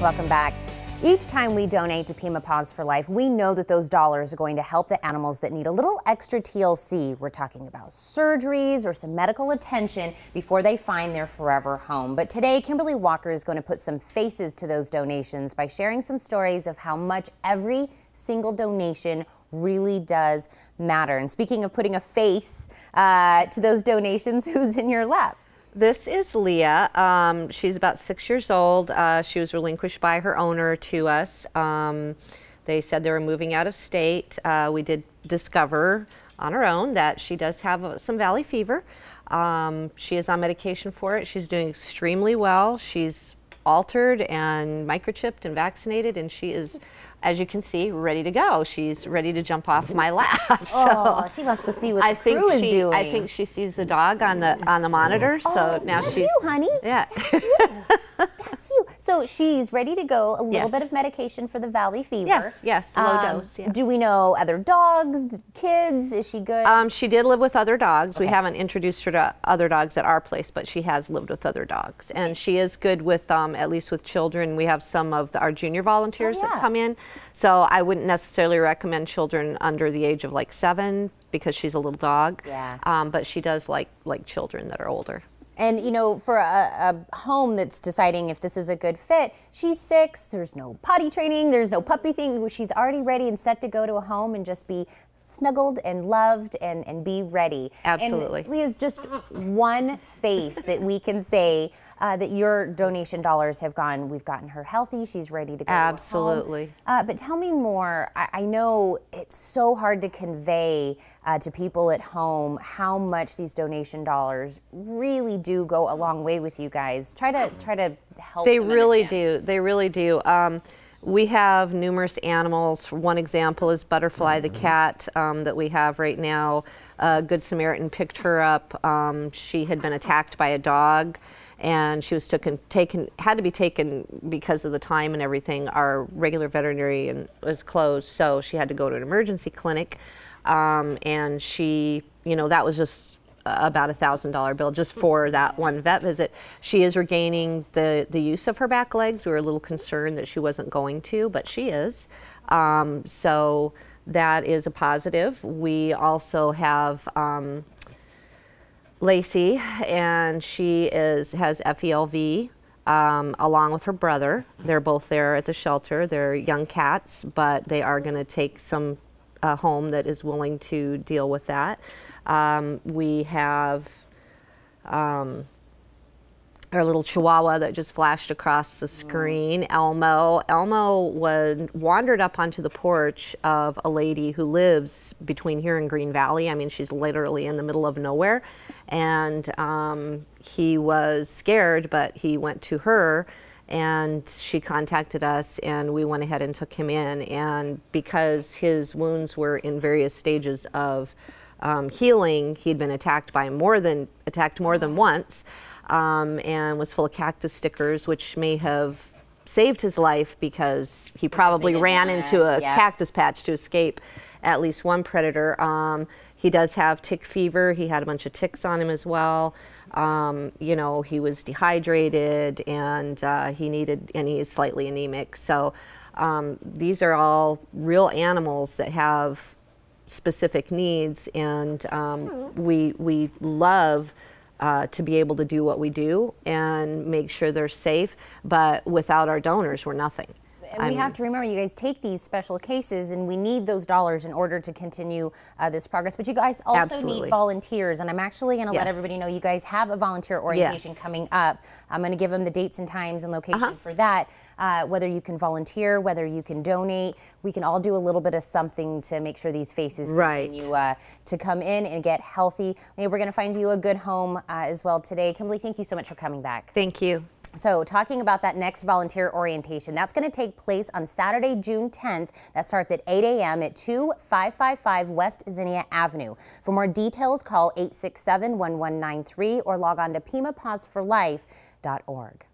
Welcome back. Each time we donate to Pima Paws for Life, we know that those dollars are going to help the animals that need a little extra TLC. We're talking about surgeries or some medical attention before they find their forever home. But today, Kimberly Walker is going to put some faces to those donations by sharing some stories of how much every single donation really does matter. And speaking of putting a face to those donations, who's in your lap? This is Leah. She's about 6 years old. She was relinquished by her owner to us. They said they were moving out of state. We did discover on our own that she does have some valley fever. She is on medication for it. She's doing extremely well. She's altered and microchipped and vaccinated, and she is, as you can see, ready to go. She's ready to jump off my lap. Oh, she wants to see what the crew is doing. I think she sees the dog on the monitor. So now that's she's you, honey. Yeah. That's you. That's you. So she's ready to go. A little bit of medication for the valley fever. Yes, low dose. Yeah. Do we know other dogs, kids? Is she good? She did live with other dogs. Okay. We haven't introduced her to other dogs at our place, but she has lived with other dogs, and she is good with at least with children. We have some of our junior volunteers that come in. So I wouldn't necessarily recommend children under the age of like 7 because she's a little dog. Yeah. But she does like children that are older. And, you know, for a home that's deciding if this is a good fit, she's 6, there's no potty training, there's no puppy thing. She's already ready and set to go to a home and just be snuggled and loved and be ready. Absolutely. And Leah's just one face that we can say that your donation dollars have gone. We've gotten her healthy. She's ready to go. Absolutely. But tell me more. I know it's so hard to convey to people at home how much these donation dollars really do go a long way with you guys. Try to help. They really understand. do. They really do. We have numerous animals. One example is Butterfly, the cat that we have right now. Good Samaritan picked her up. She had been attacked by a dog, and she was had to be taken because of the time and everything. Our regular veterinarian was closed, so she had to go to an emergency clinic. And she, you know, that was just about $1,000 bill just for that one vet visit. She is regaining the use of her back legs. We were a little concerned that she wasn't going to, but she is. So that is a positive. We also have Lacey, and she has FELV along with her brother. They're both there at the shelter. They're young cats, but they are going to take some home that is willing to deal with that. We have our little Chihuahua that just flashed across the screen, Elmo. Elmo wandered up onto the porch of a lady who lives between here and Green Valley. I mean, she's literally in the middle of nowhere. And he was scared, but he went to her, and she contacted us, and we went ahead and took him in. And because his wounds were in various stages of healing, he'd been attacked more than once, and was full of cactus stickers, which may have saved his life because he probably ran into a cactus patch to escape at least one predator. He does have tick fever. He had a bunch of ticks on him as well. You know, he was dehydrated, and he is slightly anemic. So these are all real animals that have specific needs, and we love to be able to do what we do and make sure they're safe, but without our donors, we're nothing. And we have to remember, you guys take these special cases, and we need those dollars in order to continue this progress. But you guys also need volunteers, and I'm actually going to let everybody know you guys have a volunteer orientation coming up. I'm going to give them the dates and times and location for that. Whether you can volunteer, whether you can donate, we can all do a little bit of something to make sure these faces continue to come in and get healthy. We're going to find you a good home as well today. Kimberly, thank you so much for coming back. Thank you. So talking about that next volunteer orientation, that's going to take place on Saturday, June 10th. That starts at 8 a.m. at 2555 West Zinnia Avenue. For more details, call 867-1193 or log on to PimaPawsForLife.org.